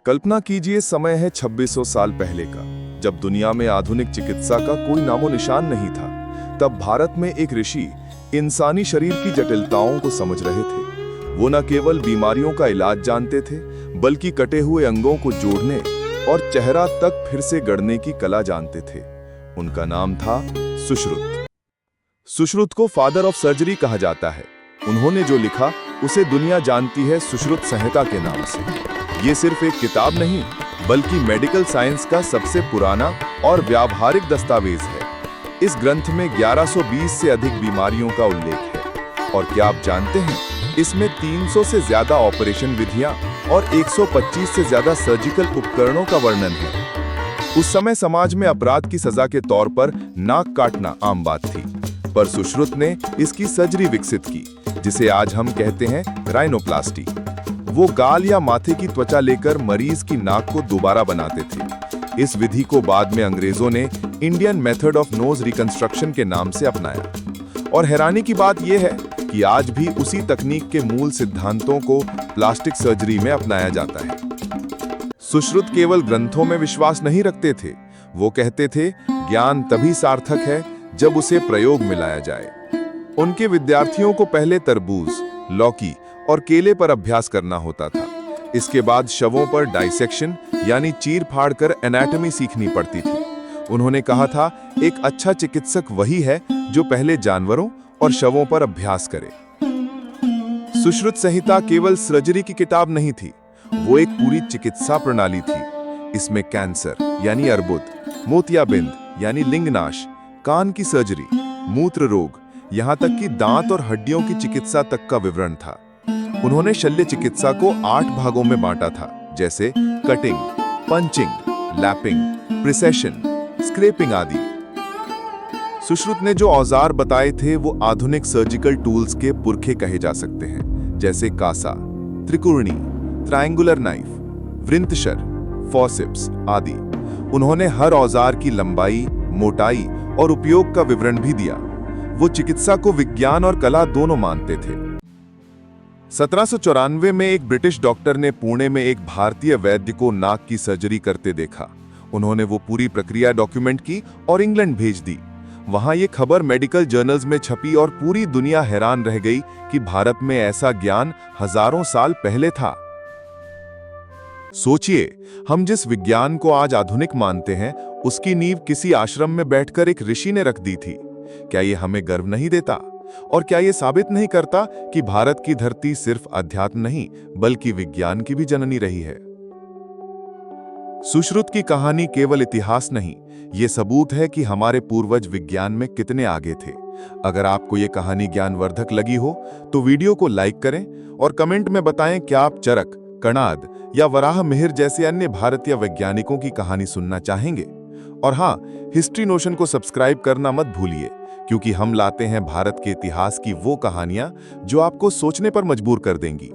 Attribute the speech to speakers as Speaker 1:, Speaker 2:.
Speaker 1: कल्पना कीजिए, समय है 2600 साल पहले का, जब दुनिया में आधुनिक चिकित्सा का कोई नामो निशान नहीं था। तब भारत में एक ऋषि इंसानी शरीर की जटिलताओं को समझ रहे थे। वो न केवल बीमारियों का इलाज जानते थे, बल्कि कटे हुए अंगों को जोड़ने और चेहरा तक फिर से गढ़ने की कला जानते थे। उनका नाम था सुश्रुत। सुश्रुत को फादर ऑफ सर्जरी कहा जाता है। उन्होंने जो लिखा उसे दुनिया जानती है सुश्रुत संहिता के नाम से। ये सिर्फ एक किताब नहीं, बल्कि मेडिकल साइंस का सबसे पुराना और व्यावहारिक दस्तावेज है। इस ग्रंथ में 1120 से अधिक बीमारियों का उल्लेख है। और क्या आप जानते हैं, इसमें 300 से ज्यादा ऑपरेशन विधियां और 125 से ज्यादा सर्जिकल उपकरणों का वर्णन है। उस समय समाज में अपराध की सजा के तौर पर नाक काटना आम बात थी, पर सुश्रुत ने इसकी सर्जरी विकसित की, जिसे आज हम कहते हैं राइनोप्लास्टी। वो गाल या माथे की त्वचा लेकर मरीज की नाक को दोबारा बनाते थे। इस विधि को बाद में अंग्रेजों ने Indian method of nose reconstruction के नाम से अपनाया। और हैरानी की बात यह है कि आज भी उसी तकनीक के मूल सिद्धांतों को प्लास्टिक सर्जरी में अपनाया जाता है। सुश्रुत केवल ग्रंथों में विश्वास नहीं रखते थे। वो कहते थे, ज्ञान तभी सार्थक है जब उसे प्रयोग में लाया जाए। उनके विद्यार्थियों को पहले तरबूज, लौकी और केले पर अभ्यास करना होता था। इसके बाद शवों पर डाइसेक्शन यानी चीर फाड़ कर एनाटॉमी सीखनी पड़ती थी। उन्होंने कहा था, एक अच्छा चिकित्सक वही है जो पहले जानवरों और शवों पर अभ्यास करे। सुश्रुत संहिता केवल सर्जरी की किताब नहीं थी, वो एक पूरी चिकित्सा प्रणाली थी। इसमें कैंसर यानी अर्बुद, मोतियाबिंद यानी लिंगनाश, कान की सर्जरी, मूत्र रोग, यहाँ तक कि दांत और हड्डियों की चिकित्सा तक का विवरण था। उन्होंने शल्य चिकित्सा को 8 भागों में बांटा था, जैसे cutting, punching, lapping, precision, scraping आदि। सुश्रुत ने जो औजार बताए थे वो आधुनिक सर्जिकल टूल्स के पुरखे कहे जा सकते हैं, जैसे कासा, त्रिकोणी, ट्रायंगुलर नाइफ, वृंतशर, फॉसेप्स आदि। उन्होंने हर औजार की लंबाई, मोटाई और उपयोग का विवरण भी दिया। वो चिकित्सा को विज्ञान और कला दोनों मानते थे। 1794 में एक ब्रिटिश डॉक्टर ने पुणे में एक भारतीय वैद्य को नाक की सर्जरी करते देखा। उन्होंने वो पूरी प्रक्रिया डॉक्यूमेंट की और इंग्लैंड भेज दी। वहां ये खबर मेडिकल जर्नल्स में छपी और पूरी दुनिया हैरान रह गई कि भारत में ऐसा ज्ञान हजारों साल पहले था। सोचिए, हम जिस विज्ञान को आज आधुनिक मानते हैं, उसकी नींव किसी आश्रम में बैठकर एक ऋषि ने रख दी थी। क्या ये हमें गर्व नहीं देता? और क्या ये साबित नहीं करता कि भारत की धरती सिर्फ अध्यात्म नहीं, बल्कि विज्ञान की भी जननी रही है? सुश्रुत की कहानी केवल इतिहास नहीं, ये सबूत है कि हमारे पूर्वज विज्ञान में कितने आगे थे। अगर आपको ये कहानी ज्ञानवर्धक लगी हो तो वीडियो को लाइक करें और कमेंट में बताएं क्या आप चरक, कणाद या वराह मिहिर जैसे अन्य भारतीय वैज्ञानिकों की कहानी सुनना चाहेंगे। और हाँ, हिस्ट्री नोशन को सब्सक्राइब करना मत भूलिए, क्योंकि हम लाते हैं भारत के इतिहास की वो कहानियां जो आपको सोचने पर मजबूर कर देंगी।